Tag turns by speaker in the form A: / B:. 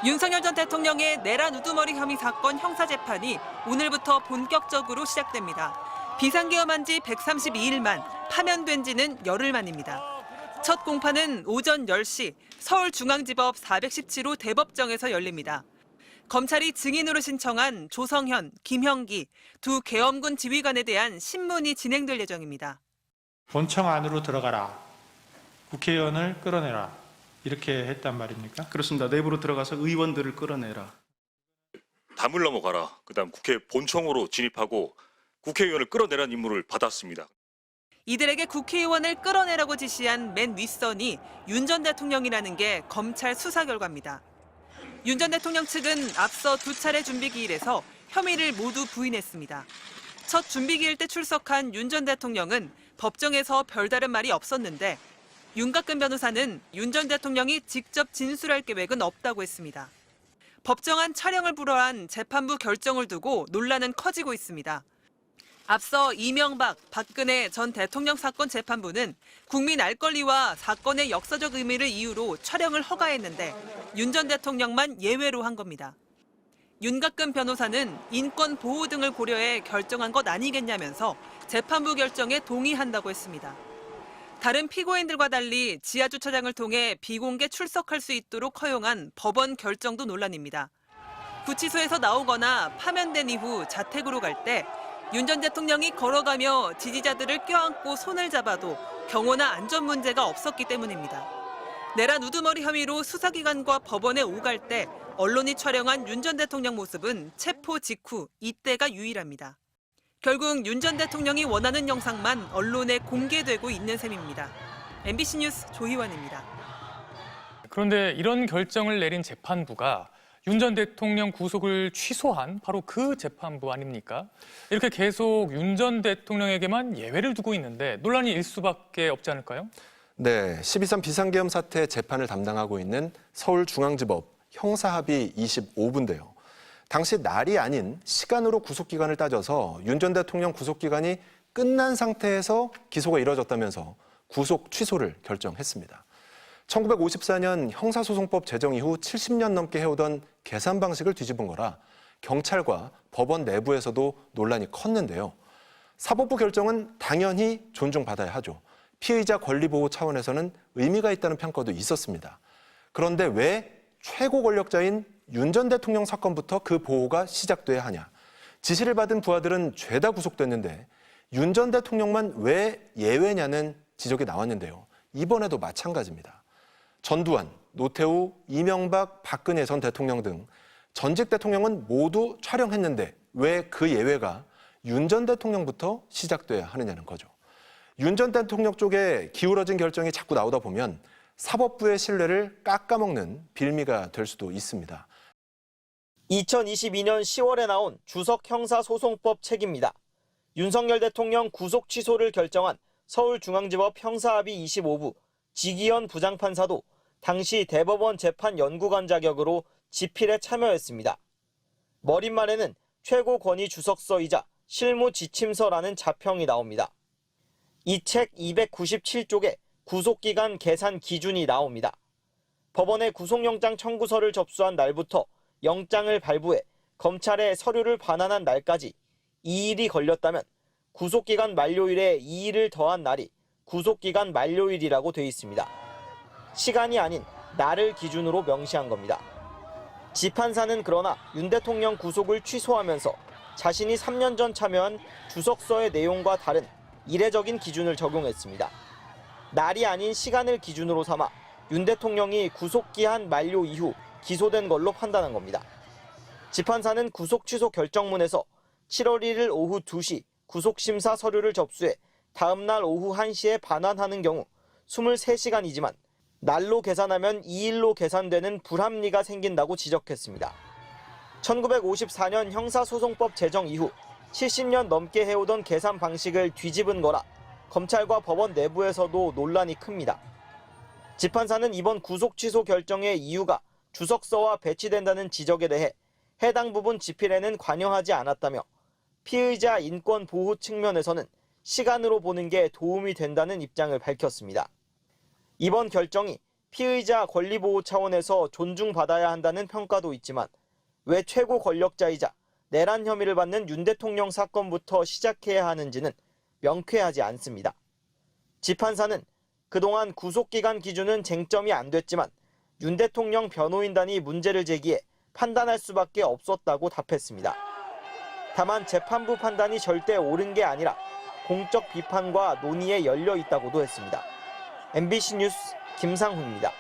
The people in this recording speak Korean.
A: 윤석열 전 대통령의 내란 우두머리 혐의 사건 형사재판이 오늘부터 본격적으로 시작됩니다. 비상계엄한 지 132일 만, 파면된 지는 열흘 만입니다. 첫 공판은 오전 10시 서울중앙지법 417호 대법정에서 열립니다. 검찰이 증인으로 신청한 조성현, 김형기 두 계엄군 지휘관에 대한 신문이 진행될 예정입니다.
B: 본청 안으로 들어가라. 국회의원을 끌어내라. 이렇게 했단 말입니까?
C: 그렇습니다. 내부로 들어가서 의원들을 끌어내라.
D: 담을 넘어가라. 그다음 국회 본청으로 진입하고 국회의원을 끌어내라는 임무를 받았습니다.
A: 이들에게 국회의원을 끌어내라고 지시한 맨 윗선이 윤 전 대통령이라는 게 검찰 수사 결과입니다. 윤 전 대통령 측은 앞서 두 차례 준비기일에서 혐의를 모두 부인했습니다. 첫 준비기일 때 출석한 윤 전 대통령은 법정에서 별다른 말이 없었는데 윤곽근 변호사는 윤 전 대통령이 직접 진술할 계획은 없다고 했습니다. 법정안 촬영을 불허한 재판부 결정을 두고 논란은 커지고 있습니다. 앞서 이명박, 박근혜 전 대통령 사건 재판부는 국민 알 권리와 사건의 역사적 의미를 이유로 촬영을 허가했는데 윤 전 대통령만 예외로 한 겁니다. 윤곽근 변호사는 인권 보호 등을 고려해 결정한 것 아니겠냐면서 재판부 결정에 동의한다고 했습니다. 다른 피고인들과 달리 지하주차장을 통해 비공개 출석할 수 있도록 허용한 법원 결정도 논란입니다. 구치소에서 나오거나 파면된 이후 자택으로 갈 때 윤 전 대통령이 걸어가며 지지자들을 껴안고 손을 잡아도 경호나 안전 문제가 없었기 때문입니다. 내란 우두머리 혐의로 수사기관과 법원에 오갈 때 언론이 촬영한 윤 전 대통령 모습은 체포 직후 이때가 유일합니다. 결국 윤 전 대통령이 원하는 영상만 언론에 공개되고 있는 셈입니다. MBC 뉴스 조희원입니다.
E: 그런데 이런 결정을 내린 재판부가 윤 전 대통령 구속을 취소한 바로 그 재판부 아닙니까? 이렇게 계속 윤 전 대통령에게만 예외를 두고 있는데 논란이 일 수밖에 없지 않을까요?
F: 네, 12.3 비상계엄 사태 재판을 담당하고 있는 서울중앙지법 형사합의 25부인데요. 당시 날이 아닌 시간으로 구속기간을 따져서 윤 전 대통령 구속기간이 끝난 상태에서 기소가 이뤄졌다면서 구속 취소를 결정했습니다. 1954년 형사소송법 제정 이후 70년 넘게 해오던 계산 방식을 뒤집은 거라 경찰과 법원 내부에서도 논란이 컸는데요. 사법부 결정은 당연히 존중받아야 하죠. 피의자 권리 보호 차원에서는 의미가 있다는 평가도 있었습니다. 그런데 왜 최고 권력자인 윤 전 대통령 사건부터 그 보호가 시작돼야 하냐? 지시를 받은 부하들은 죄다 구속됐는데 윤 전 대통령만 왜 예외냐는 지적이 나왔는데요. 이번에도 마찬가지입니다. 전두환, 노태우, 이명박, 박근혜 전 대통령 등 전직 대통령은 모두 촬영했는데 왜 그 예외가 윤 전 대통령부터 시작돼야 하느냐는 거죠. 윤 전 대통령 쪽에 기울어진 결정이 자꾸 나오다 보면 사법부의 신뢰를 깎아먹는 빌미가 될 수도 있습니다.
G: 2022년 10월에 나온 주석 형사소송법 책입니다. 윤석열 대통령 구속 취소를 결정한 서울중앙지법 형사합의 25부 지기현 부장판사도 당시 대법원 재판 연구관 자격으로 집필에 참여했습니다. 머릿말에는 최고권위 주석서이자 실무 지침서라는 자평이 나옵니다. 이 책 297쪽에 구속기간 계산 기준이 나옵니다. 법원에 구속영장 청구서를 접수한 날부터 영장을 발부해 검찰에 서류를 반환한 날까지 2일이 걸렸다면 구속기간 만료일에 2일을 더한 날이 구속기간 만료일이라고 돼 있습니다. 시간이 아닌 날을 기준으로 명시한 겁니다. 지판사는 그러나 윤 대통령 구속을 취소하면서 자신이 3년 전 참여한 주석서의 내용과 다른 이례적인 기준을 적용했습니다. 날이 아닌 시간을 기준으로 삼아 윤 대통령이 구속기한 만료 이후 기소된 걸로 판단한 겁니다. 지판사는 구속 취소 결정문에서 7월 1일 오후 2시 구속심사 서류를 접수해 다음 날 오후 1시에 반환하는 경우 23시간이지만 날로 계산하면 2일로 계산되는 불합리가 생긴다고 지적했습니다. 1954년 형사소송법 제정 이후 70년 넘게 해오던 계산 방식을 뒤집은 거라 검찰과 법원 내부에서도 논란이 큽니다. 지판사는 이번 구속 취소 결정의 이유가 주석서와 배치된다는 지적에 대해 해당 부분 집필에는 관여하지 않았다며 피의자 인권 보호 측면에서는 시간으로 보는 게 도움이 된다는 입장을 밝혔습니다. 이번 결정이 피의자 권리보호 차원에서 존중받아야 한다는 평가도 있지만 왜 최고 권력자이자 내란 혐의를 받는 윤 대통령 사건부터 시작해야 하는지는 명쾌하지 않습니다. 지판사는 그동안 구속기간 기준은 쟁점이 안 됐지만 윤 대통령 변호인단이 문제를 제기해 판단할 수밖에 없었다고 답했습니다. 다만 재판부 판단이 절대 옳은 게 아니라 공적 비판과 논의에 열려 있다고도 했습니다. MBC 뉴스 김상훈입니다.